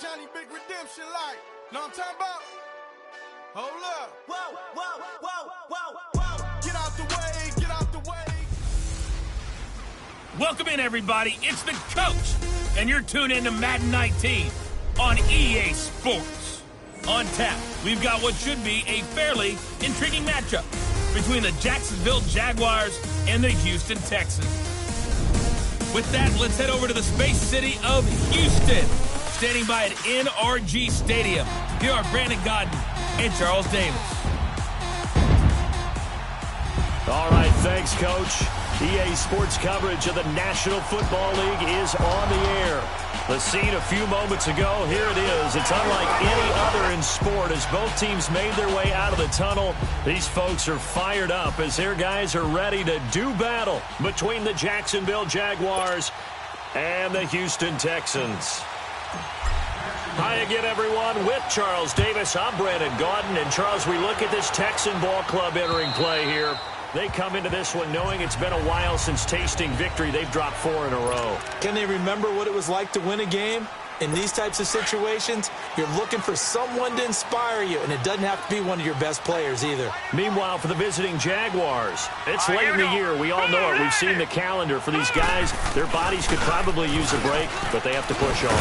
Johnny Big Redemption like. Know what I'm talking about? Hold up. Whoa, whoa, whoa, whoa, whoa. Get out the way, get out the way. Welcome in, everybody. It's the coach, and you're tuned in to Madden 19 on EA Sports. On tap, we've got what should be a fairly intriguing matchup between the Jacksonville Jaguars and the Houston Texans. With that, let's head over to the space city of Houston. Standing by at NRG Stadium, here are Brandon Godden and Charles Davis. All right, thanks, Coach. EA Sports coverage of the National Football League is on the air. The scene a few moments ago, here it is. It's unlike any other in sport as both teams made their way out of the tunnel. These folks are fired up as their guys are ready to do battle between the Jacksonville Jaguars and the Houston Texans. Hi again, everyone. With Charles Davis, I'm Brandon Gaudin. And, Charles, we look at this Texan ball club entering play here. They come into this one knowing it's been a while since tasting victory. They've dropped 4 in a row. Can they remember what it was like to win a game? In these types of situations, you're looking for someone to inspire you, and it doesn't have to be one of your best players either. Meanwhile, for the visiting Jaguars, it's late in the year. We all know it. We've seen the calendar for these guys. Their bodies could probably use a break, but they have to push on.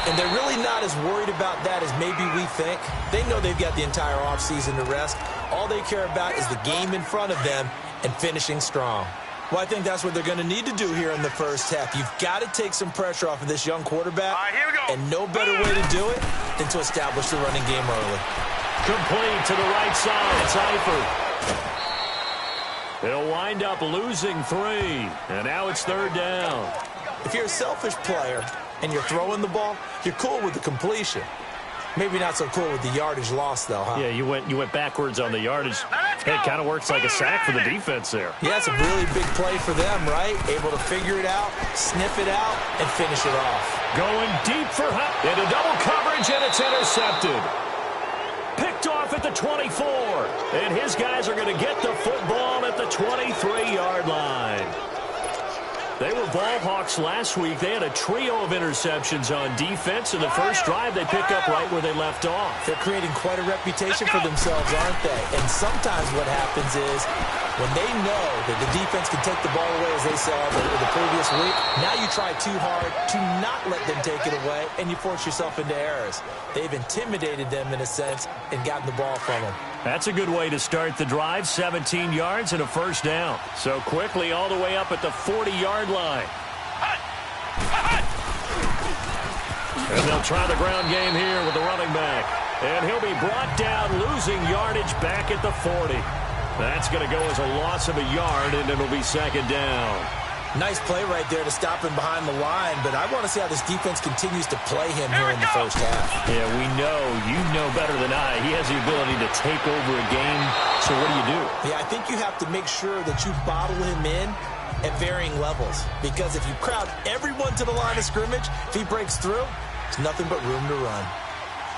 And they're really not as worried about that as maybe we think. They know they've got the entire offseason to rest. All they care about is the game in front of them and finishing strong. Well, I think that's what they're going to need to do here in the first half. You've got to take some pressure off of this young quarterback. Here we go. And no better way to do it than to establish the running game early. Complete to the right side. Seifert. They'll wind up losing 3. And now it's 3rd down. If you're a selfish player and you're throwing the ball, you're cool with the completion. Maybe not so cool with the yardage loss, though, huh? Yeah, you went backwards on the yardage. It kind of works like a sack for the defense there. Yeah, it's a really big play for them, right? Able to figure it out, sniff it out, and finish it off. Going deep for into double coverage, and it's intercepted. Picked off at the 24. And his guys are going to get the football at the 23-yard line. They were ball hawks last week. They had a trio of interceptions on defense. In the first drive, they pick up right where they left off. They're creating quite a reputation for themselves, aren't they? And sometimes what happens is when they know that the defense can take the ball away, as they saw the previous week, now you try too hard to not let them take it away, and you force yourself into errors. They've intimidated them, in a sense, and gotten the ball from them. That's a good way to start the drive. 17 yards and a first down. So quickly all the way up at the 40-yard line. And they'll try the ground game here with the running back. And he'll be brought down, losing yardage back at the 40. That's going to go as a loss of a yard, and it'll be 2nd down. Nice play right there to stop him behind the line, but I want to see how this defense continues to play him here in the first half. Yeah, we know. You know better than I. He has the ability to take over a game. So what do? Yeah, I think you have to make sure that you bottle him in at varying levels, because if you crowd everyone to the line of scrimmage, if he breaks through, there's nothing but room to run.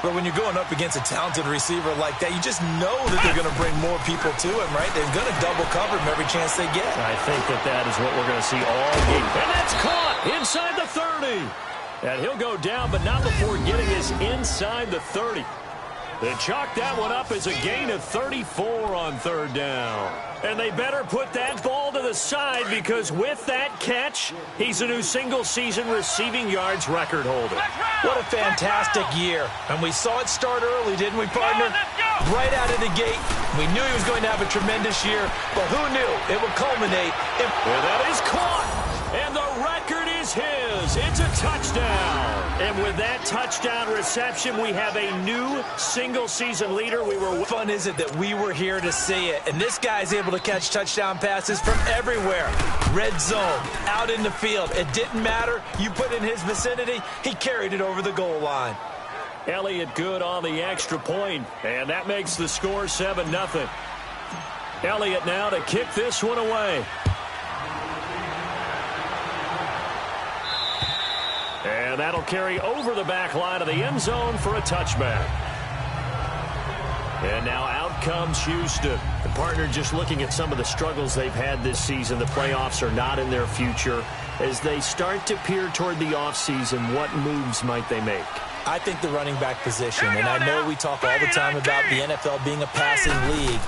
But when you're going up against a talented receiver like that, you just know that they're going to bring more people to him, right? They're going to double cover him every chance they get. I think that is what we're going to see all game. And that's caught inside the 30. And he'll go down, but not before getting us inside the 30. They chalk that one up as a gain of 34 on 3rd down. And they better put that ball to the side, because with that catch, he's a new single-season receiving yards record holder. What a fantastic year. And we saw it start early, didn't we, partner? Right out of the gate, we knew he was going to have a tremendous year, but who knew it would culminate? And that is caught, and the record is his. It's a touchdown. And with that touchdown reception, we have a new single-season leader. What fun is it that we were here to see it? And this guy's able to catch touchdown passes from everywhere. Red zone, out in the field. It didn't matter. You put in his vicinity, he carried it over the goal line. Elliott good on the extra point, and that makes the score 7-0. Elliott now to kick this one away. And that'll carry over the back line of the end zone for a touchback. And now out comes Houston. The partner, just looking at some of the struggles they've had this season, the playoffs are not in their future. As they start to peer toward the offseason, what moves might they make? I think the running back position, and I know we talk all the time about the NFL being a passing league,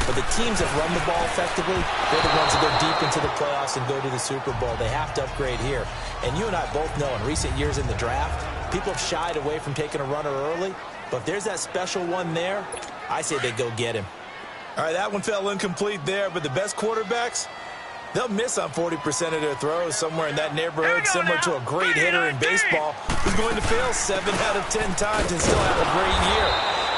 but the teams that run the ball effectively, they're the ones that go deep into the playoffs and go to the Super Bowl. They have to upgrade here. And you and I both know in recent years in the draft, people have shied away from taking a runner early, but if there's that special one there, I say they go get him. All right, that one fell incomplete there, but the best quarterbacks, they'll miss on 40% of their throws, somewhere in that neighborhood, similar to a great hitter in baseball who's going to fail 7 out of 10 times and still have a great year.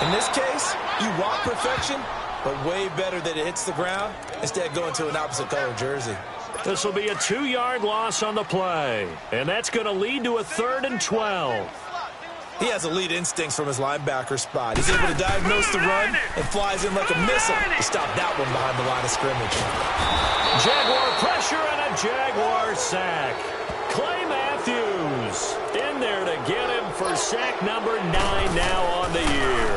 In this case, you want perfection, but way better that it hits the ground instead of going to an opposite color jersey. This will be a 2-yard loss on the play, and that's going to lead to a 3rd and 12. He has elite instincts from his linebacker spot. He's able to diagnose the run and flies in like a missile to stop that one behind the line of scrimmage. Jaguar pressure and a Jaguar sack. Clay Matthews in there to get him for sack number 9 now on the year.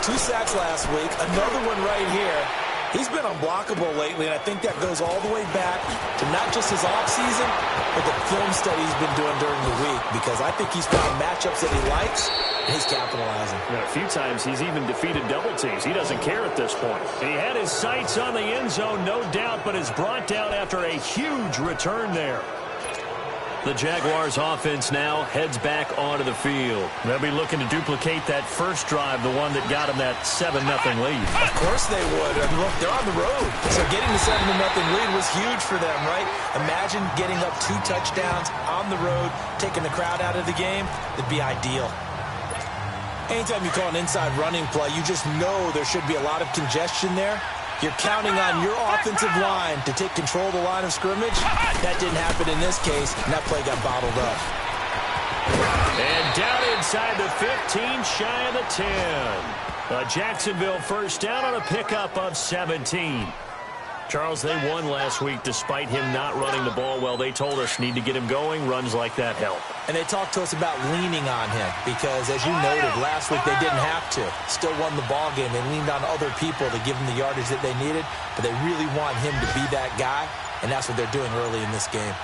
2 sacks last week, another one right here. He's been unblockable lately, and I think that goes all the way back to not just his offseason, but the film study he's been doing during the week, because I think he's found matchups that he likes, and he's capitalizing. A few times he's even defeated double teams. He doesn't care at this point. He had his sights on the end zone, no doubt, but is brought down after a huge return there. The Jaguars offense now heads back onto the field. They'll be looking to duplicate that first drive, the one that got them that 7-0 lead. Of course they would. I mean, look, they're on the road. So getting the 7-0 lead was huge for them, right? Imagine getting up 2 touchdowns on the road, taking the crowd out of the game. It'd be ideal. Anytime you call an inside running play, you just know there should be a lot of congestion there. You're counting on your offensive line to take control of the line of scrimmage. That didn't happen in this case, and that play got bottled up. And down inside the 15, shy of the 10. A Jacksonville first down on a pickup of 17. Charles, they won last week despite him not running the ball well. They told us need to get him going. Runs like that help. And they talked to us about leaning on him because, as you noted, last week they didn't have to. Still won the ball game. They leaned on other people to give them the yardage that they needed, but they really want him to be that guy, and that's what they're doing early in this game.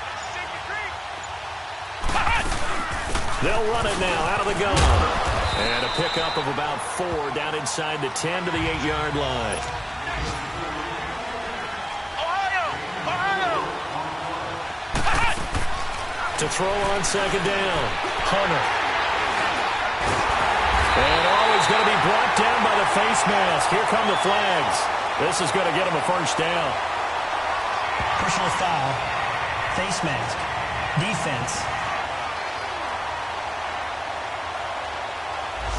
They'll run it now out of the gun. And a pickup of about 4 down inside the 10 to the 8-yard line. To throw on second down, Hunter. And always going to be brought down by the face mask. Here come the flags. This is going to get him a first down. Personal foul, face mask, defense.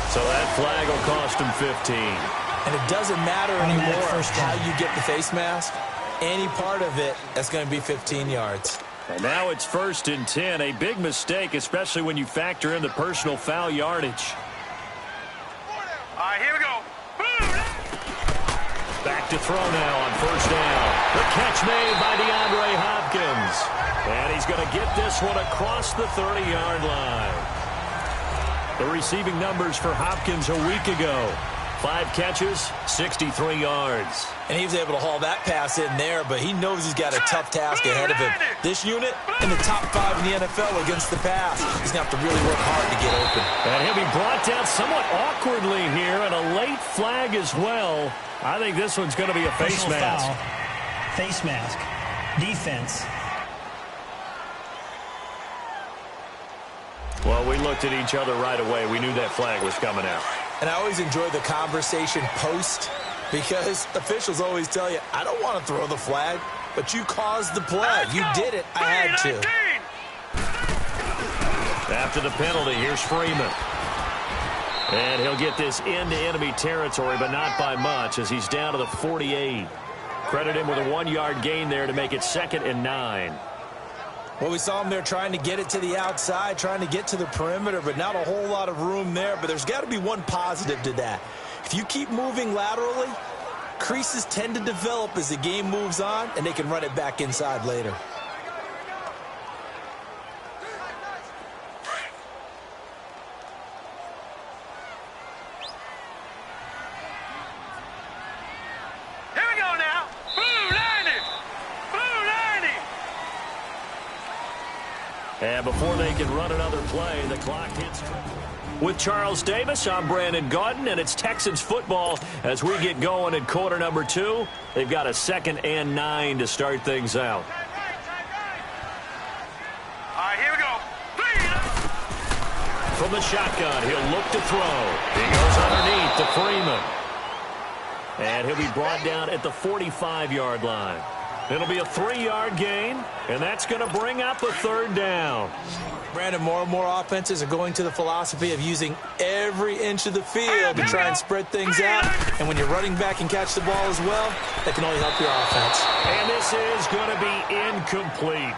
So that flag will cost him 15. And it doesn't matter anymore how you get the face mask. Any part of it, that's going to be 15 yards. And now it's 1st and 10. A big mistake, especially when you factor in the personal foul yardage. All right, here we go. Back to throw now on first down. The catch made by DeAndre Hopkins. And he's going to get this one across the 30-yard line. The receiving numbers for Hopkins a week ago. 5 catches, 63 yards. And he was able to haul that pass in there, but he knows he's got a tough task ahead of him. This unit in the top 5 in the NFL against the pass. He's going to have to really work hard to get open. And he'll be brought down somewhat awkwardly here, and a late flag as well. I think this one's going to be a face mask. Foul, face mask, defense. Well, we looked at each other right away. We knew that flag was coming out. And I always enjoy the conversation post because officials always tell you, I don't want to throw the flag, but you caused the play. You did it. I had to. After the penalty, here's Freeman. And he'll get this into enemy territory, but not by much as he's down to the 48. Credit him with a 1-yard gain there to make it 2nd and 9. Well, we saw him there trying to get it to the outside, trying to get to the perimeter, but not a whole lot of room there. But there's got to be one positive to that. If you keep moving laterally, creases tend to develop as the game moves on, and they can run it back inside later. And before they can run another play, the clock hits. With Charles Davis, I'm Brandon Gaudin, and it's Texans football as we get going in quarter number 2. They've got a 2nd and 9 to start things out. All right, here we go. From the shotgun, he'll look to throw. He goes underneath to Freeman. And he'll be brought down at the 45-yard line. It'll be a 3-yard gain, and that's going to bring up a 3rd down. Brandon, more and more offenses are going to the philosophy of using every inch of the field to try and spread things out. And when you're running back and catch the ball as well, that can only help your offense. And this is going to be incomplete.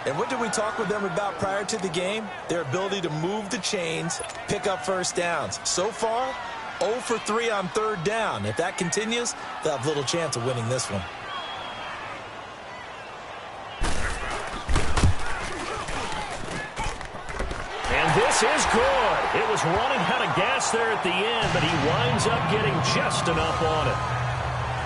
And what did we talk with them about prior to the game? Their ability to move the chains, pick up first downs. So far, 0 for 3 on 3rd down. If that continues, they'll have little chance of winning this one. And this is good. It was running out of gas there at the end, but he winds up getting just enough on it.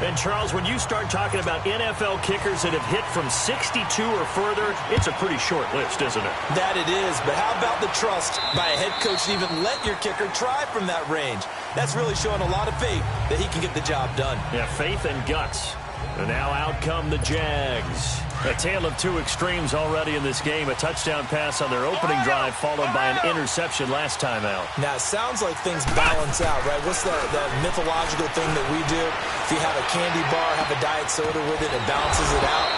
And, Charles, when you start talking about NFL kickers that have hit from 62 or further, it's a pretty short list, isn't it? That it is, but how about the trust by a head coach to even let your kicker try from that range? That's really showing a lot of faith that he can get the job done. Yeah, faith and guts. And now out come the Jags. A tale of two extremes already in this game. A touchdown pass on their opening drive followed by an interception last time out. Now, it sounds like things balance out, right? What's that mythological thing that we do? If you have a candy bar, have a diet soda with it, it balances it out.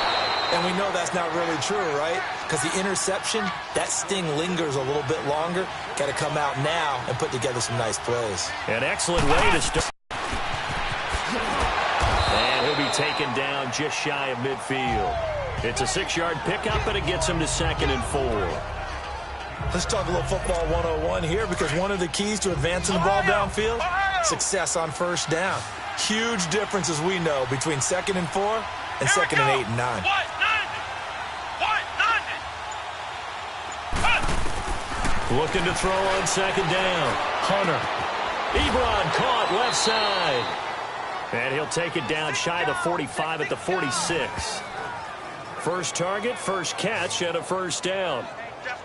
And we know that's not really true, right? Because the interception, that sting lingers a little bit longer. Got to come out now and put together some nice plays. An excellent way to start. And he'll be taken down just shy of midfield. It's a 6-yard pickup, and it gets him to 2nd and 4. Let's talk a little football 101 here, because one of the keys to advancing the ball downfield, success on first down. Huge difference, as we know, between 2nd and 4 and 2nd and 8 and 9. Looking to throw on 2nd down. Hunter. Ebron caught left side. And he'll take it down shy of the 45 at the 46. First target, first catch, and a first down.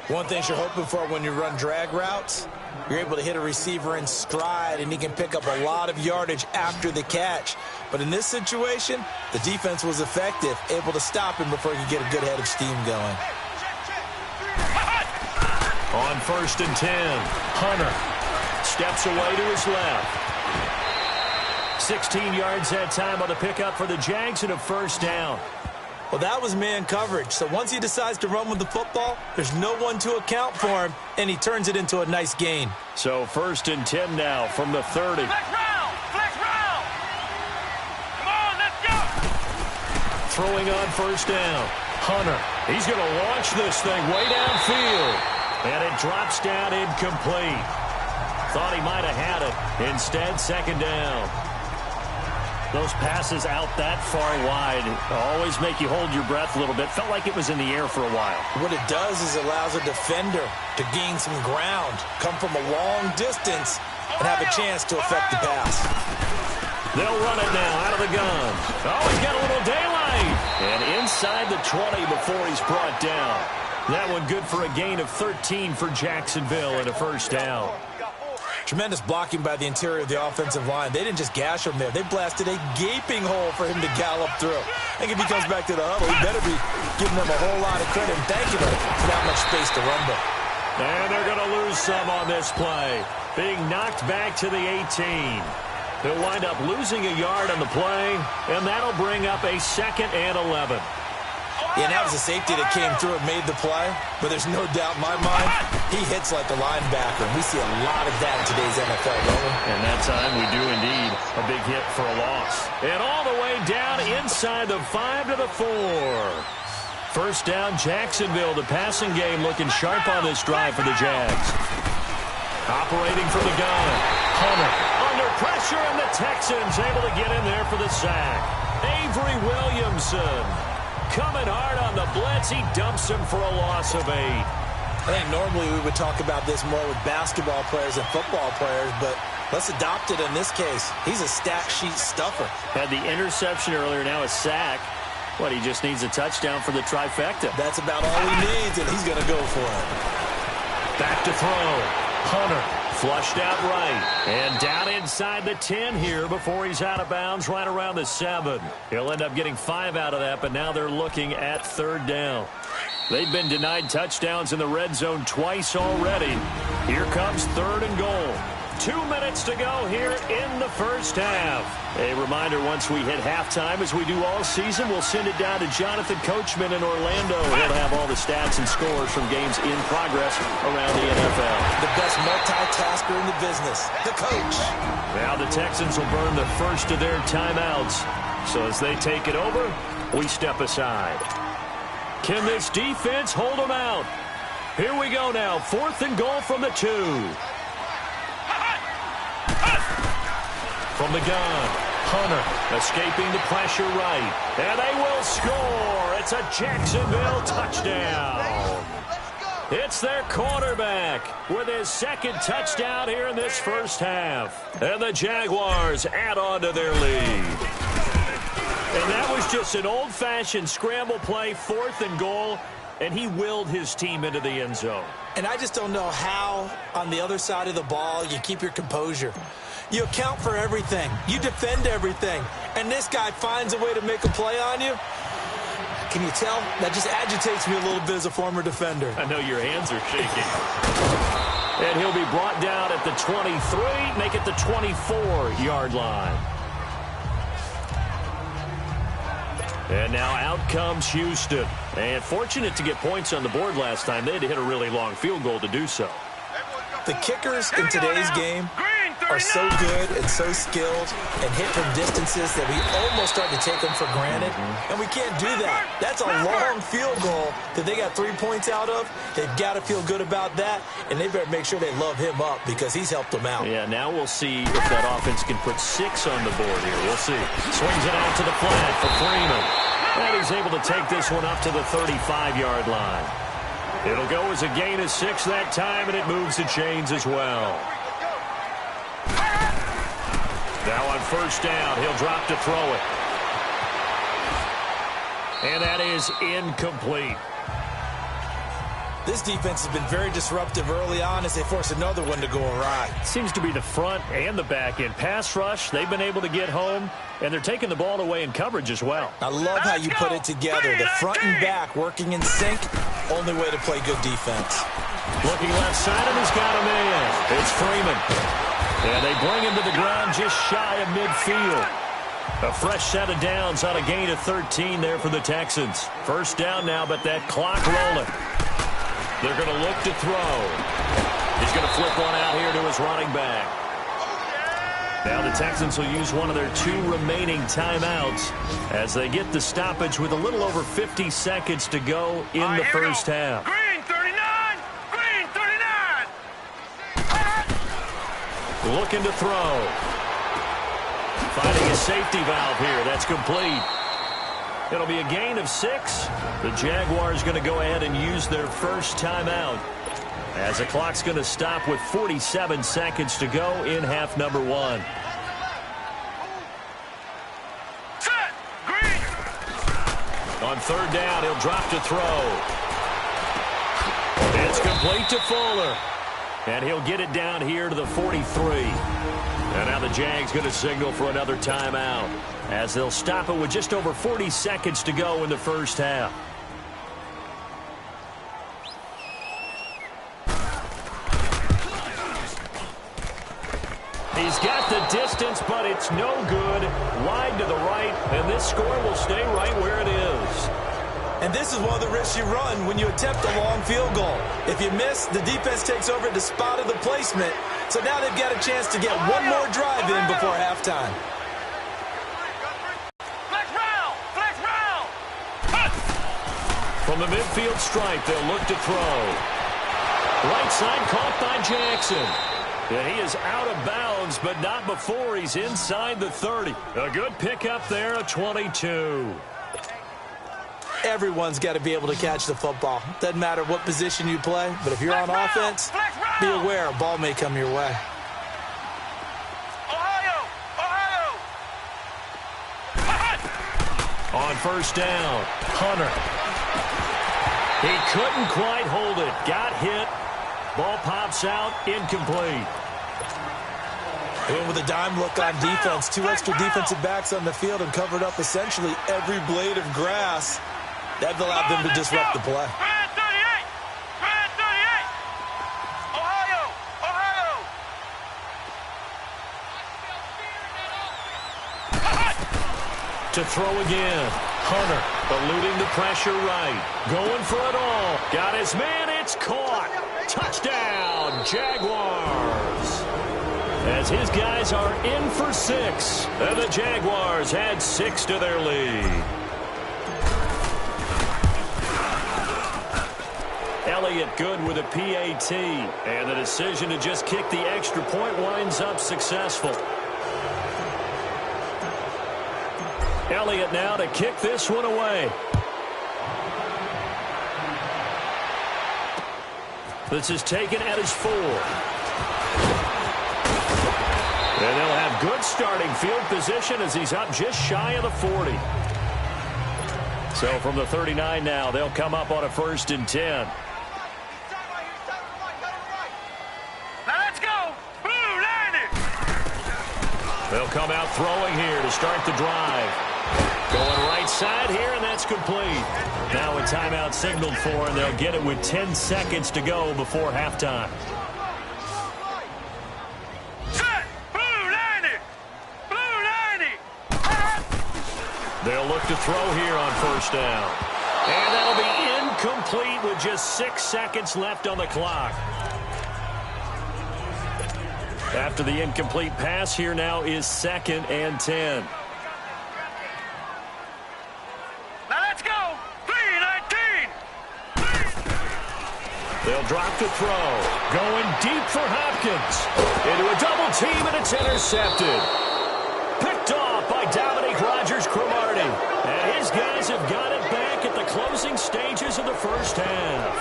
One thing you're hoping for when you run drag routes, you're able to hit a receiver in stride, and he can pick up a lot of yardage after the catch. But in this situation, the defense was effective, able to stop him before he could get a good head of steam going. On 1st and 10, Hunter steps away to his left. 16 yards that time on the pickup for the Jags and a first down. Well, that was man coverage. So once he decides to run with the football, there's no one to account for him, and he turns it into a nice gain. So 1st and 10 now from the 30. Flex round! Flex round! Come on, let's go! Throwing on 1st down. Hunter, he's going to launch this thing way downfield. And it drops down incomplete. Thought he might have had it. Instead, 2nd down. Those passes out that far wide always make you hold your breath a little bit. Felt like it was in the air for a while. What it does is it allows a defender to gain some ground, come from a long distance, and have a chance to affect the pass. They'll run it now out of the gun. Oh, he's got a little daylight. And inside the 20 before he's brought down. That one good for a gain of 13 for Jacksonville and a first down. Tremendous blocking by the interior of the offensive line. They didn't just gash him there. They blasted a gaping hole for him to gallop through. I think if he comes back to the huddle, he better be giving them a whole lot of credit and thanking them for that much space to rumble. And they're going to lose some on this play. Being knocked back to the 18. They'll wind up losing a yard on the play, and that'll bring up a 2nd and 11. Yeah, and that was a safety that came through and made the play. But there's no doubt in my mind, he hits like a linebacker. And we see a lot of that in today's NFL, don't we? And that time we do indeed. A big hit for a loss. And all the way down inside the 5 to the 4. First down, Jacksonville. The passing game looking sharp on this drive for the Jags. Operating from the gun. Hunter under pressure, and the Texans able to get in there for the sack. Avery Williamson coming hard on the blitz. He dumps him for a loss of 8. I think normally we would talk about this more with basketball players and football players, but let's adopt it in this case. He's a stat sheet stuffer. Had the interception earlier, now a sack. What, he just needs a touchdown for the trifecta. That's about all he needs, and he's going to go for it. Back to throw. Hunter flushed out right. And down inside the 10 here before he's out of bounds right around the 7. He'll end up getting 5 out of that, but now they're looking at 3rd down. They've been denied touchdowns in the red zone twice already. Here comes 3rd and goal. 2 minutes to go here in the first half. A reminder, once we hit halftime, as we do all season, we'll send it down to Jonathan Coachman in Orlando. He'll have all the stats and scores from games in progress around the NFL. The best multitasker in the business, the coach. Now the Texans will burn the first of their timeouts. So as they take it over, we step aside. Can this defense hold them out? Here we go now. 4th and goal from the 2. From the gun, Hunter escaping the pressure right. And they will score. It's a Jacksonville touchdown. It's their quarterback with his 2nd touchdown here in this first half. And the Jaguars add on to their lead. And that was just an old-fashioned scramble play, 4th and goal, and he willed his team into the end zone. And I just don't know how, on the other side of the ball, you keep your composure. You account for everything. You defend everything. And this guy finds a way to make a play on you. Can you tell? That just agitates me a little bit as a former defender. I know your hands are shaking. And he'll be brought down at the 23, make it the 24-yard line. And now out comes Houston. And fortunate to get points on the board last time. They had to hit a really long field goal to do so. The kickers in today's game are so good and so skilled and hit from distances that we almost start to take them for granted. And we can't do that. That's a long field goal that they got 3 points out of. They've got to feel good about that, and they better make sure they love him up because he's helped them out. Yeah, now we'll see if that offense can put 6 on the board here. We'll see. Swings it out to the flat for Freeman. And he's able to take this one up to the 35-yard line. It'll go as a gain of 6 that time, and it moves the chains as well. Now on 1st down, he'll drop to throw it. And that is incomplete. This defense has been very disruptive early on as they force another one to go awry. Seems to be the front and the back end. Pass rush, they've been able to get home, and they're taking the ball away in coverage as well. I love how you put it together. The front and back working in sync, only way to play good defense. Looking left side, and he's got a man. It's Freeman. And they bring him to the ground just shy of midfield. A fresh set of downs on a gain of 13 there for the Texans. 1st down now, but that clock rolling. They're going to look to throw. He's going to flip one out here to his running back. Now the Texans will use one of their 2 remaining timeouts as they get the stoppage with a little over 50 seconds to go in the first half. Green 39! Green 39! Looking to throw. Finding a safety valve here. That's complete. It'll be a gain of 6. The Jaguars going to go ahead and use their first timeout as the clock's going to stop with 47 seconds to go in half number 1. Set! Green! On 3rd down, he'll drop to throw. It's complete to Fuller. And he'll get it down here to the 43. And now the Jags going to signal for another timeout as they'll stop it with just over 40 seconds to go in the first half. He's got the distance, but it's no good. Wide to the right, and this score will stay right where it is. And this is one of the risks you run when you attempt a long field goal. If you miss, the defense takes over at the spot of the placement. So now they've got a chance to get one more drive in before halftime. Flex round! Flex round! From the midfield stripe, they'll look to throw. Right side caught by Jackson. And he is out of bounds, but not before he's inside the 30. A good pickup there, a 22. Everyone's got to be able to catch the football. Doesn't matter what position you play, but if you're on offense, be aware a ball may come your way. On first down, Hunter. He couldn't quite hold it. Got hit. Ball pops out, incomplete. They went with a dime look on defense. 2 extra defensive backs on the field and covered up essentially every blade of grass. That allowed them to disrupt the play. To throw again. Hunter eluding the pressure right. Going for it all. Got his man. It's caught. Touchdown, Jaguars. As his guys are in for 6. And the Jaguars add 6 to their lead. Elliott good with a PAT. And the decision to just kick the extra point winds up successful. Elliott now to kick this one away. This is taken at his 4. And they'll have good starting field position as he's up just shy of the 40. So from the 39 now, they'll come up on a 1st and 10. They'll come out throwing here to start the drive. Going right side here, and that's complete. Now a timeout signaled for, and they'll get it with 10 seconds to go before halftime. Set! Blue 90! Blue 90! They'll look to throw here on first down. And that'll be incomplete with just 6 seconds left on the clock. After the incomplete pass, here now is 2nd and 10. They'll drop to throw. Going deep for Hopkins. Into a double team, and it's intercepted. Picked off by Dominique Rodgers-Cromartie. And his guys have got it back at the closing stages of the first half.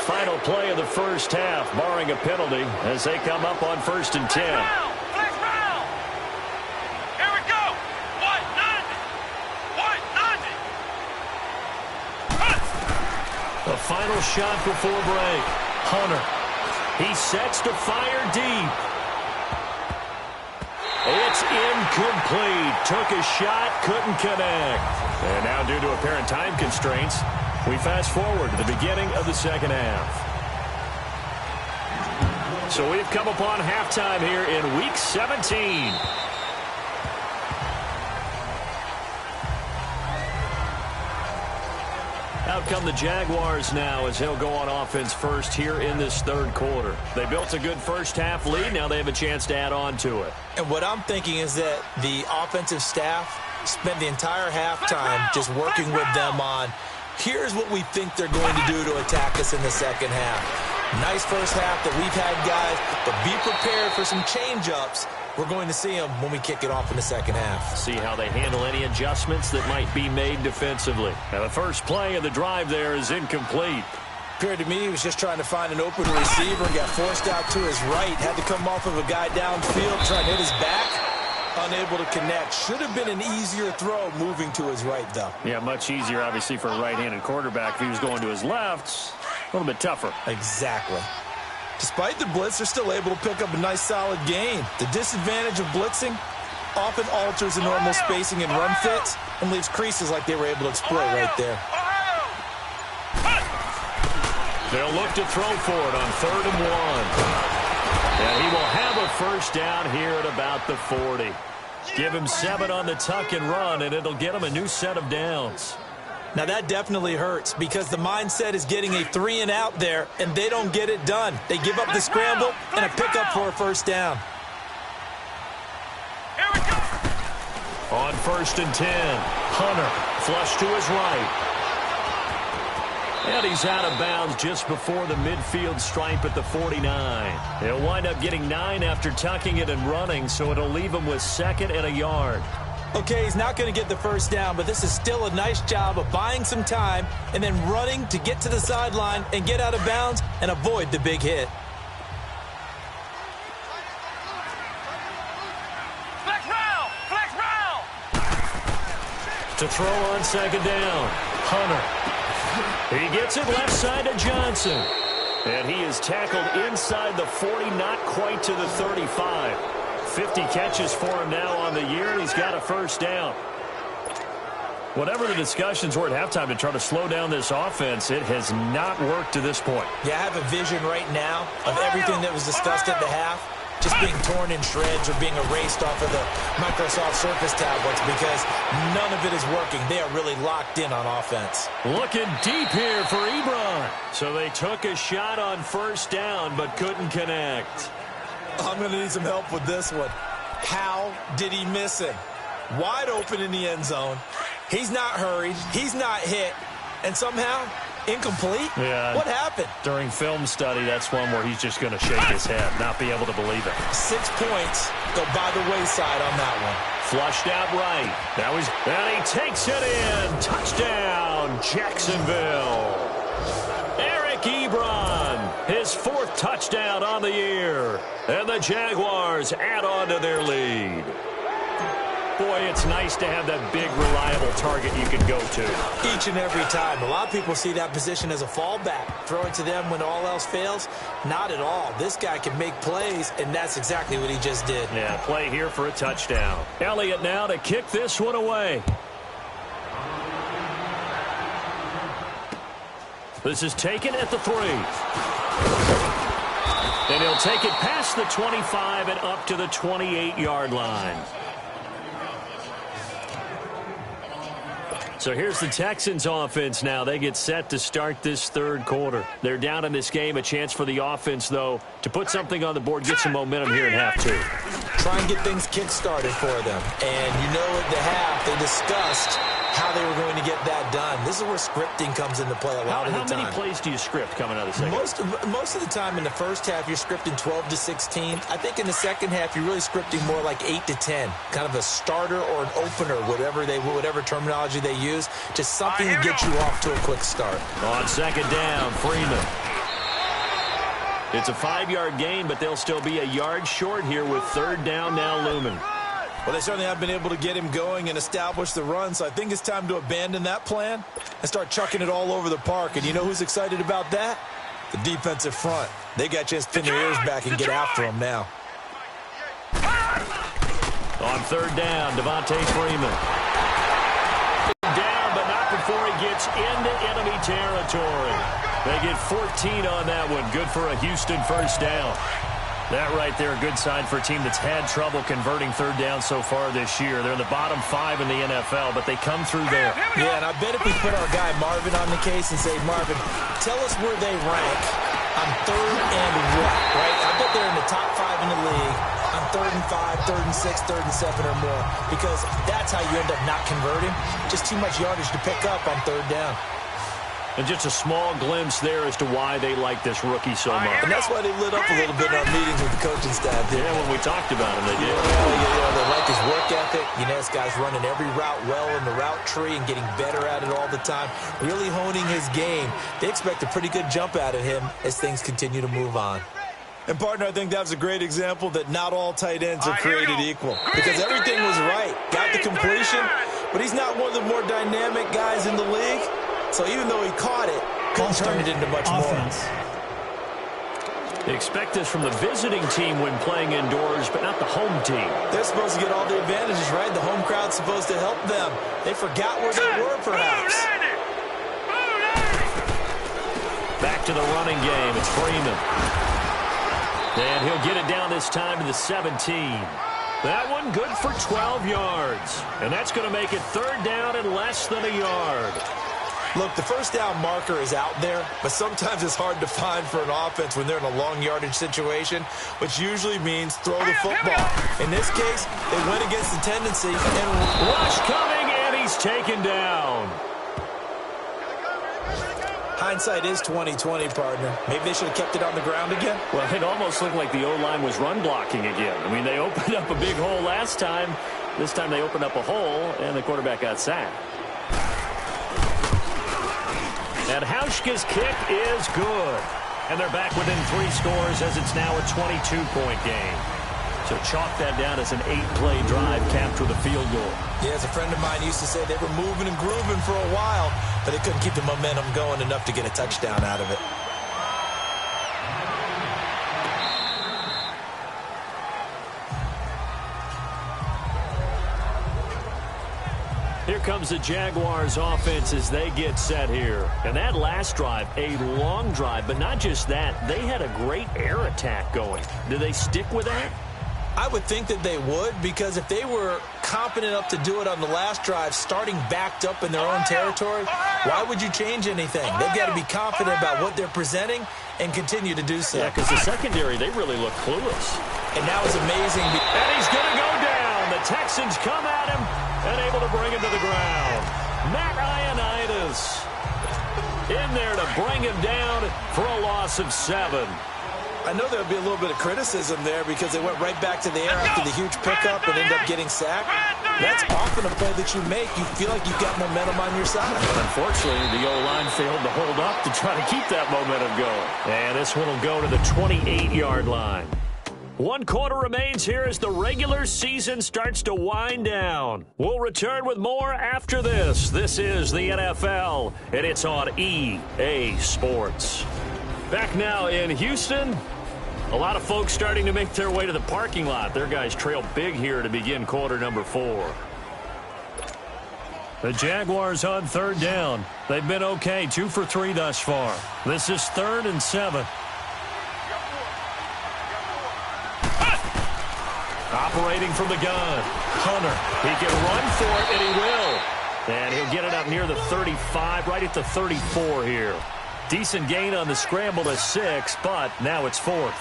Final play of the first half, barring a penalty, as they come up on 1st and 10. The final shot before break. Hunter. He sets to fire deep. It's incomplete. Took a shot, couldn't connect. And now due to apparent time constraints, we fast forward to the beginning of the second half. So we've come upon halftime here in Week 17. Out come the Jaguars now as he'll go on offense first here in this 3rd quarter. They built a good first half lead. Now they have a chance to add on to it. And what I'm thinking is that the offensive staff spent the entire halftime just working with them on, here's what we think they're going to do to attack us in the second half. Nice first half that we've had, guys, but be prepared for some change-ups. We're going to see them when we kick it off in the second half. See how they handle any adjustments that might be made defensively. Now, the first play of the drive there is incomplete. Appeared to me he was just trying to find an open receiver and got forced out to his right. Had to come off of a guy downfield, trying to hit his back. Unable to connect. Should have been an easier throw moving to his right, though. Yeah, much easier, obviously, for a right-handed quarterback. If he was going to his left, a little bit tougher. Exactly. Despite the blitz, they're still able to pick up a nice, solid gain. The disadvantage of blitzing often alters the normal spacing and run fits and leaves creases like they were able to exploit right there. They'll look to throw for it on 3rd and 1. And he will have a first down here at about the 40. Give him 7 on the tuck and run, and it'll get him a new set of downs. Now that definitely hurts because the mindset is getting a 3 and out there, and they don't get it done. They give up the scramble and a pickup for a first down. On 1st and 10, Hunter flush to his right. And he's out of bounds just before the midfield stripe at the 49. He'll wind up getting 9 after tucking it and running, so it'll leave him with 2nd and a yard. Okay, he's not going to get the first down, but this is still a nice job of buying some time and then running to get to the sideline and get out of bounds and avoid the big hit. Flex round! Flex round! To throw on second down, Hunter. He gets it left side to Johnson. And he is tackled inside the 40, not quite to the 35. 50 catches for him now on the year, and he's got a first down. Whatever the discussions were at halftime to try to slow down this offense, it has not worked to this point. Yeah, I have a vision right now of everything that was discussed at the half just being torn in shreds or being erased off of the Microsoft Surface tablets because none of it is working. They are really locked in on offense. Looking deep here for Ebron. So they took a shot on first down but couldn't connect. I'm going to need some help with this one. How did he miss him? Wide open in the end zone. He's not hurried. He's not hit. And somehow, incomplete? Yeah. What happened? During film study, that's one where he's just going to shake his head, not be able to believe it. 6 points go by the wayside on that one. Flushed out right. And he takes it in. Touchdown, Jacksonville. Eric Ebron, his 4th touchdown on the year. And the Jaguars add on to their lead. Boy, it's nice to have that big, reliable target you can go to. Each and every time. A lot of people see that position as a fallback. Throw it to them when all else fails. Not at all. This guy can make plays, and that's exactly what he just did. Yeah, play here for a touchdown. Elliott now to kick this one away. This is taken at the 3. And he'll take it past the 25 and up to the 28-yard line. So here's the Texans offense now. They get set to start this third quarter. They're down in this game. A chance for the offense, though, to put something on the board, get some momentum here in half 2. Try and get things kick-started for them. And you know at the half, they discussed how they were going to get that done. This is where scripting comes into play a lot of the time. How many plays do you script coming out of the second? Most of the time in the first half, you're scripting 12 to 16. I think in the second half, you're really scripting more like 8 to 10. Kind of a starter or an opener, whatever terminology they use. Just something to get you off to a quick start. On second down, Freeman. It's a 5-yard gain, but they'll still be a yard short here with third down now looming. Well, they certainly have been able to get him going and establish the run, so I think it's time to abandon that plan and start chucking it all over the park. And you know who's excited about that? The defensive front. They got a chance to pin their ears back and get after him now. On third down, Devontae Freeman. Down, but not before he gets into enemy territory. They get 14 on that one. Good for a Houston first down. That right there, a good sign for a team that's had trouble converting third down so far this year. They're in the bottom 5 in the NFL, but they come through there. Yeah, and I bet if we put our guy Marvin on the case and say, Marvin, tell us where they rank on third and what, right? I bet they're in the top 5 in the league on 3rd and 5, 3rd and 6, 3rd and 7 or more, because that's how you end up not converting. Just too much yardage to pick up on third down. And just a small glimpse there as to why they like this rookie so much. And that's why they lit up a little bit in our meetings with the coaching staff. Yeah, when we talked about him, they did. Yeah, they like his work ethic. You know, this guy's running every route well in the route tree and getting better at it all the time, really honing his game. They expect a pretty good jump out of him as things continue to move on. And, partner, I think that was a great example that not all tight ends are created equal. Because everything was right. Got the completion, but he's not one of the more dynamic guys in the league. So even though he caught it, couldn't turn it into much more. They expect this from the visiting team when playing indoors, but not the home team. They're supposed to get all the advantages, right? The home crowd's supposed to help them. They forgot where they were, perhaps. Back to the running game. It's Freeman. And he'll get it down this time to the 17. That one good for 12 yards. And that's going to make it third down and less than a yard. Look, the first down marker is out there, but sometimes it's hard to find for an offense when they're in a long yardage situation, which usually means throw the football. In this case, they went against the tendency. And rush coming, and he's taken down. Hindsight is 20/20, partner. Maybe they should have kept it on the ground again. Well, it almost looked like the O-line was run blocking again. I mean, they opened up a big hole last time. This time they opened up a hole, and the quarterback got sacked. And Hauschka's kick is good. And they're back within 3 scores as it's now a 22-point game. to chalk that down as an 8-play drive capped with a field goal. Yeah, as a friend of mine used to say, they were moving and grooving for a while, but they couldn't keep the momentum going enough to get a touchdown out of it. Here comes the Jaguars offense as they get set here. And that last drive, a long drive, but not just that. They had a great air attack going. Do they stick with that? I would think that they would, because if they were confident enough to do it on the last drive, starting backed up in their own territory, why would you change anything? They've got to be confident about what they're presenting and continue to do so. Yeah, because the secondary, they really look clueless. And that was amazing. And he's going to go down. The Texans come at him and able to bring him to the ground. Matt Ioannidis in there to bring him down for a loss of 7. I know there'll be a little bit of criticism there because they went right back to the air after the huge pickup and ended up getting sacked. That's often a play that you make. You feel like you've got momentum on your side. But unfortunately, the O-line failed to hold up to try to keep that momentum going. And this one will go to the 28-yard line. 1 quarter remains here as the regular season starts to wind down. We'll return with more after this. This is the NFL, and it's on EA Sports. Back now in Houston. A lot of folks starting to make their way to the parking lot. Their guys trail big here to begin quarter number 4. The Jaguars on 3rd down. They've been okay, 2 for 3 thus far. This is 3rd and 7. Operating from the gun, Hunter. He can run for it, and he will. And he'll get it up near the 35, right at the 34 here. Decent gain on the scramble to 6, but now it's 4th.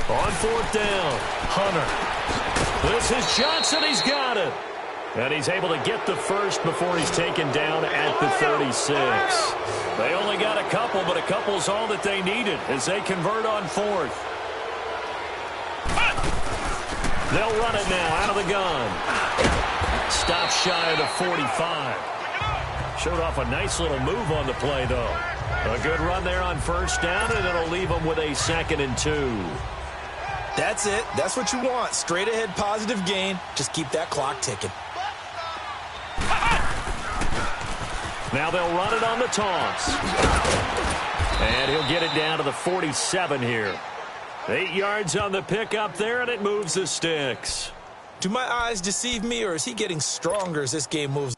On 4th down, Hunter. This is Johnson. He's got it. And he's able to get the first before he's taken down at the 36. They only got a couple, but a couple's all that they needed as they convert on 4th. They'll run it now out of the gun. Stop shy of the 45. Showed off a nice little move on the play, though. A good run there on 1st down, and it'll leave them with a 2nd and 2. That's it. That's what you want. Straight ahead positive gain. Just keep that clock ticking. Now they'll run it on the toss. And he'll get it down to the 47 here. 8 yards on the pickup there, and it moves the sticks. Do my eyes deceive me, or is he getting stronger as this game moves?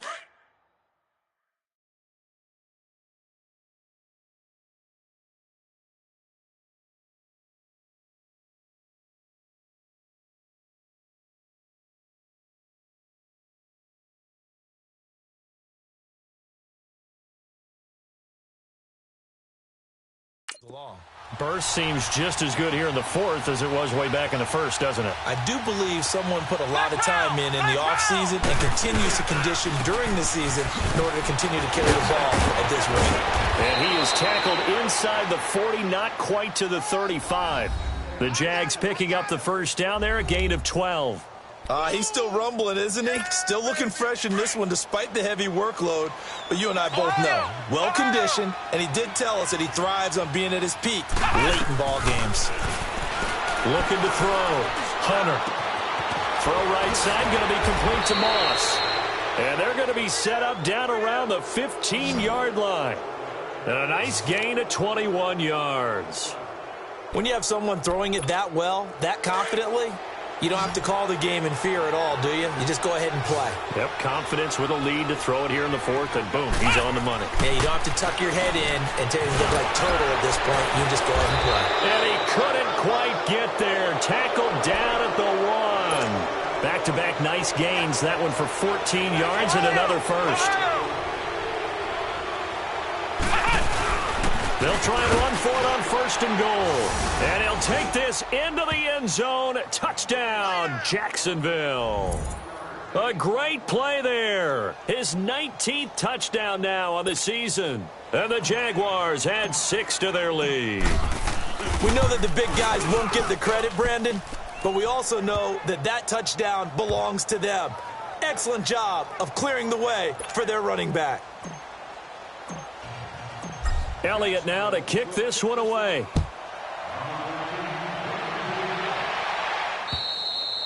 Burst seems just as good here in the 4th as it was way back in the 1st, doesn't it? I do believe someone put a lot of time in the offseason and continues to condition during the season in order to continue to carry the ball at this rate. And he is tackled inside the 40, not quite to the 35. The Jags picking up the 1st down there, a gain of 12. He's still rumbling, isn't he? Still looking fresh in this one despite the heavy workload. But you and I both know, well-conditioned, and he did tell us that he thrives on being at his peak late in ball games. Looking to throw. Hunter. Throw right side, going to be complete to Moss. And they're going to be set up down around the 15-yard line. And a nice gain of 21 yards. When you have someone throwing it that well, that confidently, you don't have to call the game in fear at all, do you? You just go ahead and play. Yep, confidence with a lead to throw it here in the 4th, and boom, he's on the money. Yeah, you don't have to tuck your head in and look like turtle at this point. You just go ahead and play. And he couldn't quite get there. Tackled down at the 1. Back-to-back nice gains. That one for 14 yards and another first. They'll try and run for it on 1st and goal. And he'll take this into the end zone. Touchdown, Jacksonville. A great play there. His 19th touchdown now on the season. And the Jaguars add 6 to their lead. We know that the big guys won't get the credit, Brandon, but we also know that that touchdown belongs to them. excellent job of clearing the way for their running back. Elliott now to kick this one away.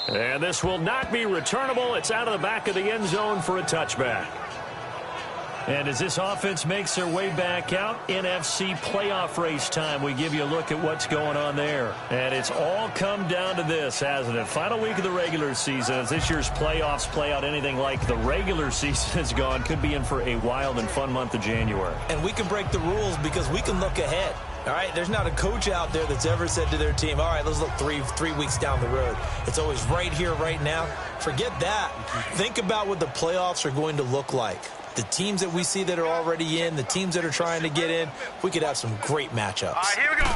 And this will not be returnable. It's out of the back of the end zone for a touchback. And as this offense makes their way back out, NFC playoff race time, we give you a look at what's going on there. And it's all come down to this, hasn't it? Final week of the regular season. As this year's playoffs play out anything like the regular season has gone, could be in for a wild and fun month of January. And we can break the rules because we can look ahead. All right, there's not a coach out there that's ever said to their team, all right, let's look three weeks down the road. It's always right here, right now. Forget that. Think about what the playoffs are going to look like. The teams that we see that are already in, the teams that are trying to get in, we could have some great matchups. All right, here we go.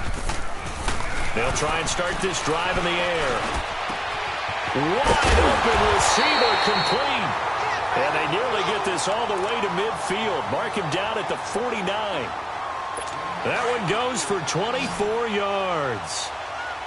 They'll try and start this drive in the air. Wide open receiver complete. And they nearly get this all the way to midfield. Mark him down at the 49. That one goes for 24 yards.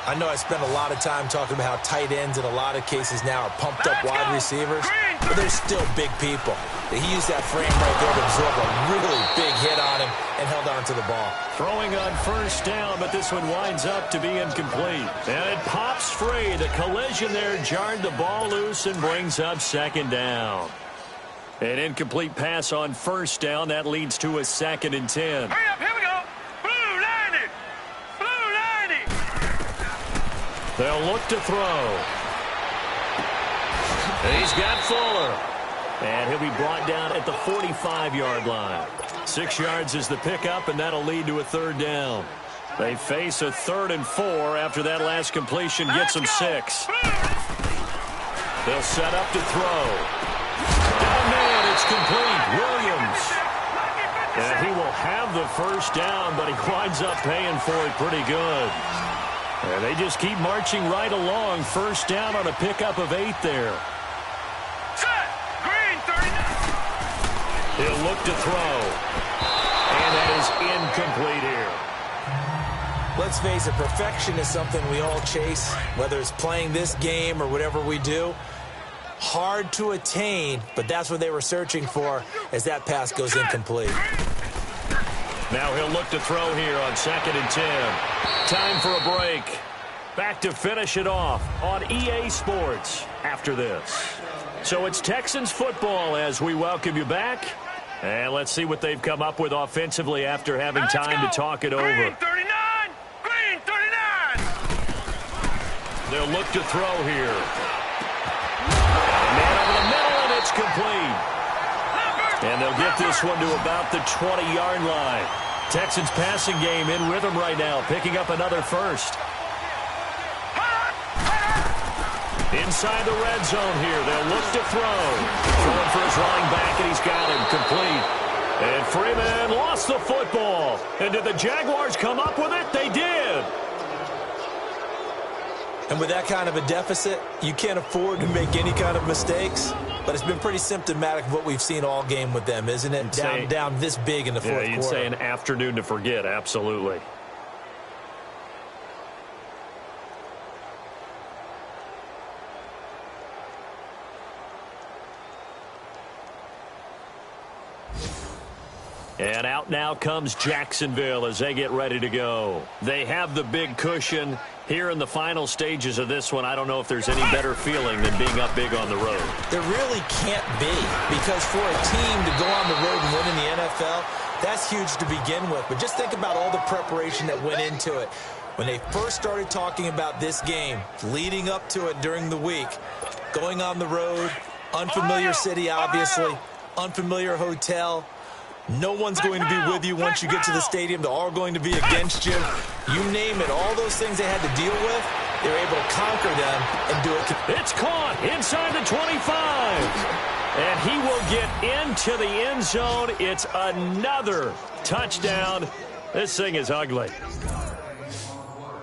I know I spent a lot of time talking about how tight ends in a lot of cases now are pumped up wide receivers, but they're still big people. He used that frame right there to absorb a really big hit on him and held on to the ball. Throwing on first down, but this one winds up to be incomplete. And it pops free. The collision there jarred the ball loose and brings up second down. An incomplete pass on first down. That leads to a 2nd and 10. Hurry up, here we go. Blue 90. Blue 90. They'll look to throw. And he's got Fuller. And he'll be brought down at the 45-yard line. 6 yards is the pickup, and that'll lead to a 3rd down. They face a 3rd and 4 after that last completion gets them 6. They'll set up to throw. Down man, it's complete. Williams. And he will have the first down, but he winds up paying for it pretty good. And they just keep marching right along. First down on a pickup of 8 there. He'll look to throw. And that is incomplete here. Let's face it, perfection is something we all chase, whether it's playing this game or whatever we do. Hard to attain, but that's what they were searching for as that pass goes incomplete. Now he'll look to throw here on 2nd and 10. Time for a break. Back to finish it off on EA Sports after this. So it's Texans football as we welcome you back. And let's see what they've come up with offensively after having time to talk it over. Green 39! Green 39! They'll look to throw here. Man over the middle, and it's complete. And they'll get this one to about the 20-yard line. Texans passing game in rhythm right now, picking up another first. Inside the red zone here, they'll look to throw. Throwing for his running back, and he's got him complete. And Freeman lost the football. And did the Jaguars come up with it? They did. And with that kind of a deficit, you can't afford to make any kind of mistakes. But it's been pretty symptomatic of what we've seen all game with them, isn't it? Down this big in the fourth quarter. Yeah, you'd say an afternoon to forget, absolutely. And out now comes Jacksonville as they get ready to go. They have the big cushion. Here in the final stages of this one, I don't know if there's any better feeling than being up big on the road. There really can't be, because for a team to go on the road and win in the NFL, that's huge to begin with. But just think about all the preparation that went into it. When they first started talking about this game, leading up to it during the week, going on the road, unfamiliar city, obviously, unfamiliar hotel. No one's going to be with you once you get to the stadium. They're all going to be against you. You name it. All those things they had to deal with, they were able to conquer them and do it. It's caught inside the 25. And he will get into the end zone. It's another touchdown. This thing is ugly.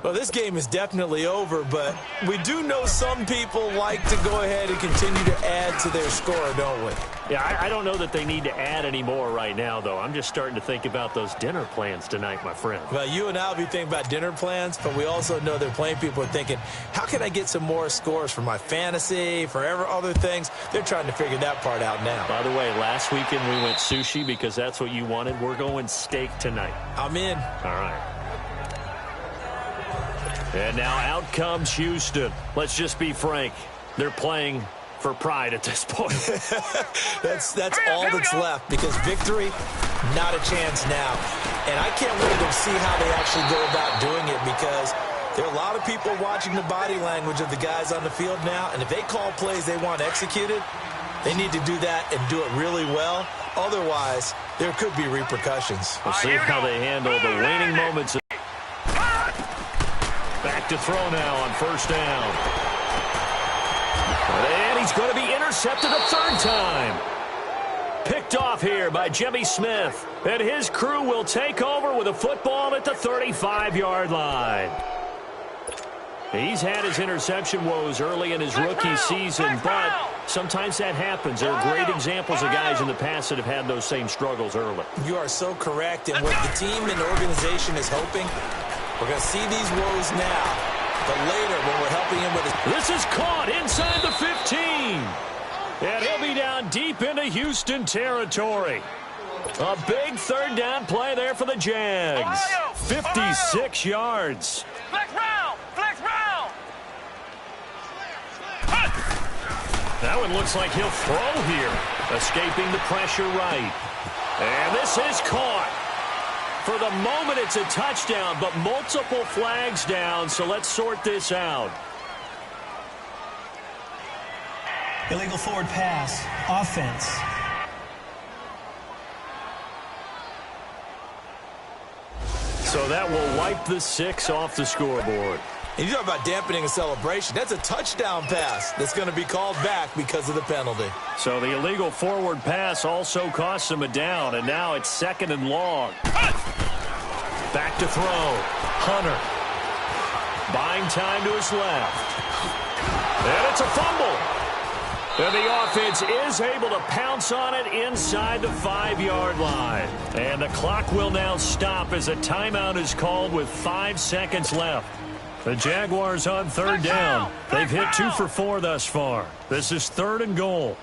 Well, this game is definitely over, but we do know some people like to go ahead and continue to add to their score, don't we? Yeah, I don't know that they need to add any more right now, though. I'm just starting to think about those dinner plans tonight, my friend. Well, you and I will be thinking about dinner plans, but we also know they're playing people are thinking, how can I get some more scores for my fantasy, for other things? They're trying to figure that part out now. By the way, last weekend we went sushi because that's what you wanted. We're going steak tonight. I'm in. All right. And now out comes Houston. Let's just be frank. They're playing for pride at this point. That's all that's left, because victory, not a chance now. And I can't wait to see how they actually go about doing it, because there are a lot of people watching the body language of the guys on the field now, and if they call plays they want executed, they need to do that and do it really well. Otherwise, there could be repercussions. We'll see how they handle the waning moments. Back to throw now on first down. And he's going to be intercepted a third time. Picked off here by Jimmy Smith. And his crew will take over with a football at the 35-yard line. He's had his interception woes early in his rookie season, but sometimes that happens. There are great examples of guys in the past that have had those same struggles early. You are so correct. And what the team and organization is hoping, we're going to see these woes now. But later, when we're helping him with his... This is caught inside the 15. And he'll be down deep into Houston territory. A big third down play there for the Jags. 56 yards. Flex round! Flex round! That one looks like he'll throw here. Escaping the pressure right. And this is caught. For the moment, it's a touchdown, but multiple flags down, so let's sort this out. Illegal forward pass. Offense. So that will wipe the 6 off the scoreboard. And you talk about dampening a celebration. That's a touchdown pass that's going to be called back because of the penalty. So the illegal forward pass also costs him a down, and now it's 2nd and long. Back to throw. Hunter. Buying time to his left. And it's a fumble. And the offense is able to pounce on it inside the 5-yard line. And the clock will now stop as a timeout is called with 5 seconds left. The Jaguars on third down. They've hit 2 for 4 thus far. This is 3rd and goal.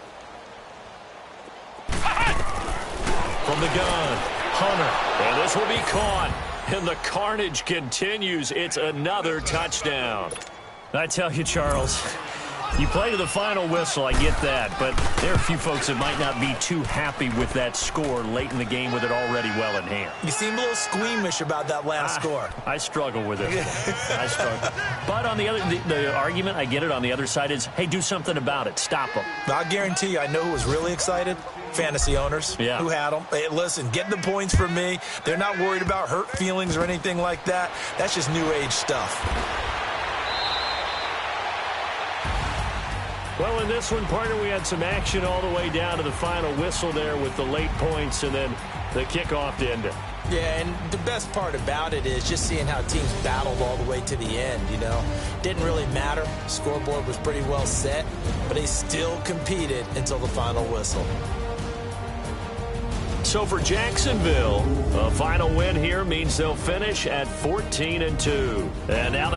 From the gun, Hunter. And this will be caught. And the carnage continues. It's another touchdown. I tell you, Charles, you play to the final whistle, I get that, but there are a few folks that might not be too happy with that score late in the game with it already well in hand. You seem a little squeamish about that last score. I struggle with it. I struggle. But on the argument, I get it, on the other side is, hey, do something about it. Stop them. I guarantee you, I know who was really excited. Fantasy owners who had them. Hey, listen, get the points from me. They're not worried about hurt feelings or anything like that. That's just new age stuff. Well, in this one, partner, we had some action all the way down to the final whistle there with the late points and then the kickoff to end it. Yeah, and the best part about it is just seeing how teams battled all the way to the end, you know. Didn't really matter. Scoreboard was pretty well set, but they still competed until the final whistle. So for Jacksonville, a final win here means they'll finish at 14-2. And now